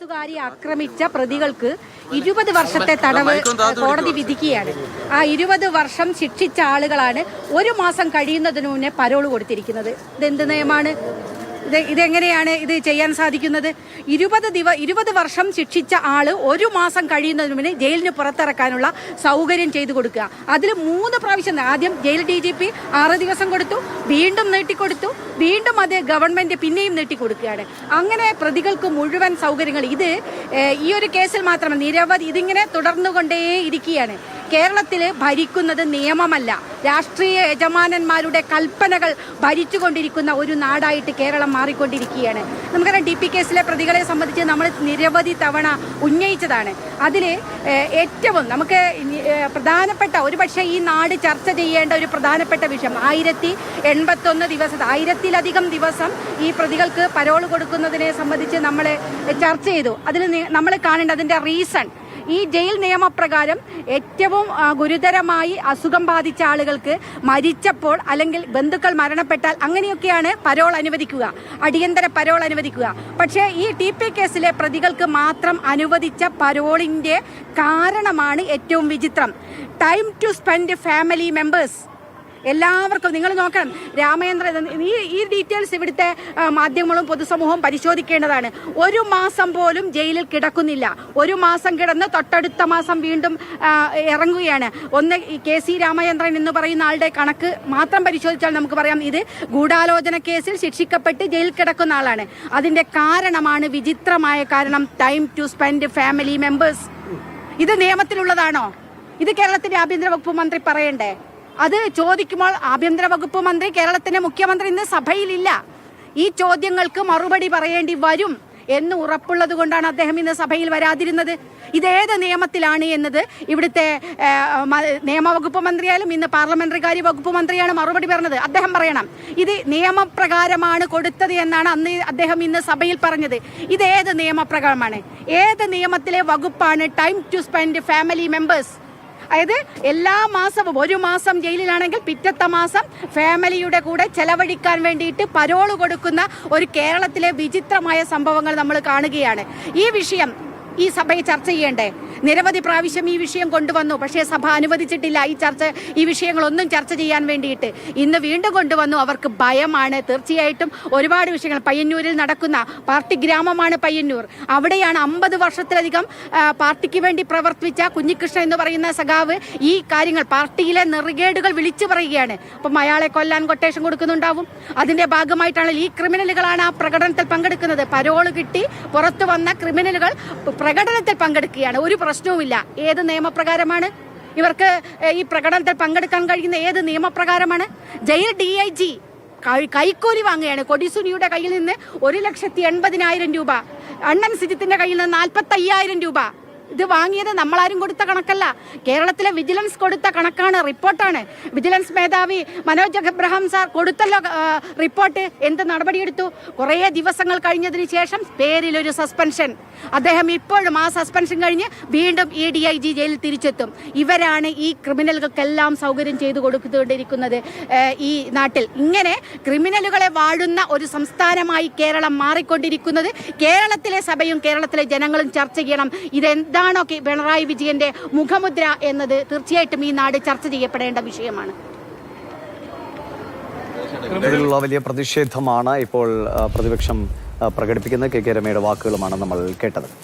പോലീസുകാരെ ആക്രമിച്ച പ്രതികൾക്ക് 20 വർഷത്തെ തടവ് കോടതി വിധിക്കുകയാണ്. ആ 20 വർഷം ശിക്ഷിച്ച ആളുകളാണ് 1 മാസം കഴിയുന്നതിന് മുന്നേ പരോൾ കൊടുത്തിരിക്കുന്നത്. ഇതെന്ത് നിയമമാണ്? ഇതെങ്ങനെയാണ് ഇത് ചെയ്യാൻ സാധിക്കുന്നത്? 20 വർഷം ശിക്ഷിച്ച ആള് 1 മാസം കഴിയുന്നതിന് മുന്നേ ജയിലിന് പുറത്തിറക്കാനുള്ള സൗകര്യം ചെയ്തു കൊടുക്കുക. അതിൽ 3 പ്രാവശ്യം ആദ്യം ജയിൽ DGP 6 ദിവസം കൊടുത്തു, വീണ്ടും നീട്ടിക്കൊടുത്തു, വീണ്ടും അത് ഗവൺമെന്റ് പിന്നെയും നീട്ടിക്കൊടുക്കുകയാണ്. അങ്ങനെ പ്രതികൾക്ക് മുഴുവൻ സൗകര്യങ്ങൾ ഇത് ഈ ഒരു കേസിൽ മാത്രം നിരവധി ഇതിങ്ങനെ തുടർന്നുകൊണ്ടേ ഇരിക്കുകയാണ്. കേരളത്തിൽ ഭരിക്കുന്നത് നിയമമല്ല, രാഷ്ട്രീയ യജമാനന്മാരുടെ കൽപ്പനകൾ ഭരിച്ചുകൊണ്ടിരിക്കുന്ന ഒരു നാടായിട്ട് കേരളം മാറിക്കൊണ്ടിരിക്കുകയാണ്. നമുക്കറിയാം DP കേസിലെ പ്രതികളെ സംബന്ധിച്ച് നമ്മൾ നിരവധി തവണ ഉന്നയിച്ചതാണ്. അതിൽ ഏറ്റവും നമുക്ക് പ്രധാനപ്പെട്ട ഒരുപക്ഷെ ഈ നാട് ചർച്ച ചെയ്യേണ്ട ഒരു പ്രധാനപ്പെട്ട വിഷയം 1081 ദിവസം 1000-ലധികം ദിവസം ഈ പ്രതികൾക്ക് പരോൾ കൊടുക്കുന്നതിനെ സംബന്ധിച്ച് നമ്മൾ ചർച്ച ചെയ്തു. അതിൽ നമ്മൾ കാണേണ്ട അതിൻ്റെ റീസൺ ഈ ജയിൽ നിയമപ്രകാരം ഏറ്റവും ഗുരുതരമായി അസുഖം ബാധിച്ച ആളുകൾക്ക് മരിച്ചപ്പോൾ അല്ലെങ്കിൽ ബന്ധുക്കൾ മരണപ്പെട്ടാൽ അങ്ങനെയൊക്കെയാണ് പരോൾ അനുവദിക്കുക, അടിയന്തര പരോൾ അനുവദിക്കുക. പക്ഷേ ഈ TP കേസിലെ പ്രതികൾക്ക് മാത്രം അനുവദിച്ച പരോളിന്റെ കാരണമാണ് ഏറ്റവും വിചിത്രം. Time to spend family members. എല്ലാവർക്കും നിങ്ങൾ നോക്കണം, രാമചന്ദ്രൻ ഈ ഡീറ്റെയിൽസ് ഇവിടുത്തെ മാധ്യമങ്ങളും പൊതുസമൂഹവും പരിശോധിക്കേണ്ടതാണ്. 1 മാസം പോലും ജയിലിൽ കിടക്കുന്നില്ല. 1 മാസം കിടന്ന് തൊട്ടടുത്ത മാസം വീണ്ടും ഇറങ്ങുകയാണ്. ഒന്ന് KC രാമചന്ദ്രൻ എന്ന് പറയുന്ന ആളുടെ കണക്ക് മാത്രം പരിശോധിച്ചാൽ നമുക്ക് പറയാം ഇത് ഗൂഢാലോചന കേസിൽ ശിക്ഷിക്കപ്പെട്ട് ജയിലിൽ കിടക്കുന്ന ആളാണ്. അതിന്റെ കാരണമാണ് വിചിത്രമായ കാരണം, time to spend family members. ഇത് നിയമത്തിലുള്ളതാണോ? ഇത് കേരളത്തിന്റെ ആഭ്യന്തര വകുപ്പ് മന്ത്രി പറയണ്ടേ? അത് ചോദിക്കുമ്പോൾ ആഭ്യന്തര വകുപ്പ് മന്ത്രി, കേരളത്തിന്റെ മുഖ്യമന്ത്രി ഇന്ന് സഭയിലില്ല. ഈ ചോദ്യങ്ങൾക്ക് മറുപടി പറയേണ്ടി വരും എന്ന് ഉറപ്പുള്ളത് കൊണ്ടാണ് അദ്ദേഹം ഇന്ന് സഭയിൽ വരാതിരുന്നത്. ഇതേത് നിയമത്തിലാണ് എന്നത് ഇവിടുത്തെ നിയമവകുപ്പ് മന്ത്രിയായാലും ഇന്ന് പാർലമെന്ററി കാര്യ വകുപ്പ് മന്ത്രിയാണ് മറുപടി പറഞ്ഞത്. അദ്ദേഹം പറയണം ഇത് നിയമപ്രകാരമാണ് കൊടുത്തത് എന്നാണ് അന്ന് അദ്ദേഹം ഇന്ന് സഭയിൽ പറഞ്ഞത്. ഇതേത് നിയമപ്രകാരമാണ്? ഏത് നിയമത്തിലെ വകുപ്പാണ് time to spend family members? അതായത് എല്ലാ മാസവും 1 മാസം ജയിലിലാണെങ്കിൽ പിറ്റത്തെ മാസം ഫാമിലിയുടെ കൂടെ ചെലവഴിക്കാൻ വേണ്ടിയിട്ട് പരോള് കൊടുക്കുന്ന ഒരു കേരളത്തിലെ വിചിത്രമായ സംഭവങ്ങൾ നമ്മൾ കാണുകയാണ്. ഈ വിഷയം ഈ സഭയിൽ ചർച്ച ചെയ്യണ്ടേ? നിരവധി പ്രാവശ്യം ഈ വിഷയം കൊണ്ടുവന്നു, പക്ഷേ സഭ അനുവദിച്ചിട്ടില്ല ഈ വിഷയങ്ങളൊന്നും ചർച്ച ചെയ്യാൻ വേണ്ടിയിട്ട്. ഇന്ന് വീണ്ടും കൊണ്ടുവന്നു. അവർക്ക് ഭയമാണ്. തീർച്ചയായിട്ടും ഒരുപാട് വിഷയങ്ങൾ പയ്യന്നൂരിൽ നടക്കുന്ന പാർട്ടി ഗ്രാമമാണ് പയ്യന്നൂർ. അവിടെയാണ് 50 വർഷത്തിലധികം പാർട്ടിക്ക് വേണ്ടി പ്രവർത്തിച്ച കുഞ്ഞികൃഷ്ണൻ എന്ന് പറയുന്ന സഖാവ് ഈ കാര്യങ്ങൾ പാർട്ടിയിലെ നെറുകേടുകൾ വിളിച്ചു പറയുകയാണ്. അപ്പം അയാളെ കൊല്ലാൻ കൊട്ടേഷൻ കൊടുക്കുന്നുണ്ടാവും. അതിന്റെ ഭാഗമായിട്ടാണ് ഈ ക്രിമിനലുകളാണ് ആ പ്രകടനത്തിൽ പങ്കെടുക്കുന്നത്. പരോള് കിട്ടി പുറത്തു വന്ന ക്രിമിനലുകൾ പ്രകടനത്തിൽ പങ്കെടുക്കുകയാണ്. ഒരു പ്രശ്നവുമില്ല. ഏത് നിയമപ്രകാരമാണ് ഇവർക്ക് ഈ പ്രകടനത്തിൽ പങ്കെടുക്കാൻ കഴിയുന്ന? ഏത് നിയമപ്രകാരമാണ്? ജയിൽ DIG കൈക്കൂലി വാങ്ങുകയാണ്. കൊടിസുനിയുടെ കയ്യിൽ നിന്ന് 1,80,000 രൂപ, അണ്ണൻ സിജിത്തിന്റെ കയ്യിൽ നിന്ന് 45,000 രൂപ. ഇത് വാങ്ങിയത് നമ്മളാരും കൊടുത്ത കണക്കല്ല, കേരളത്തിലെ വിജിലൻസ് കൊടുത്ത കണക്കാണ്, റിപ്പോർട്ടാണ്. വിജിലൻസ് മേധാവി മനോജ് എബ്രഹാം സാർ കൊടുത്തല്ലോ റിപ്പോർട്ട്. എന്ത് നടപടിയെടുത്തു? കുറേ ദിവസങ്ങൾ കഴിഞ്ഞതിന് ശേഷം പേരിലൊരു സസ്പെൻഷൻ. അദ്ദേഹം ഇപ്പോഴും ആ സസ്പെൻഷൻ കഴിഞ്ഞ് വീണ്ടും ഈ DIG ജയിലിൽ തിരിച്ചെത്തും. ഇവരാണ് ഈ ക്രിമിനലുകൾക്കെല്ലാം സൗകര്യം ചെയ്തു കൊടുത്തുകൊണ്ടിരിക്കുന്നത് ഈ നാട്ടിൽ. ഇങ്ങനെ ക്രിമിനലുകളെ വാഴുന്ന ഒരു സംസ്ഥാനമായി കേരളം മാറിക്കൊണ്ടിരിക്കുന്നത് കേരളത്തിലെ സഭയും കേരളത്തിലെ ജനങ്ങളും ചർച്ച ചെയ്യണം. ഇതെന്താണോ പിണറായി വിജയന്റെ മുഖമുദ്ര എന്നത് തീർച്ചയായിട്ടും ഈ നാട് ചർച്ച ചെയ്യപ്പെടേണ്ട വിഷയമാണ്. ഇതിലുള്ള വലിയ പ്രതിഷേധമാണ് ഇപ്പോൾ പ്രതിപക്ഷം പ്രകടിപ്പിക്കുന്നത്. KK രമയുടെ വാക്കുകളുമാണ് നമ്മൾ കേട്ടത്.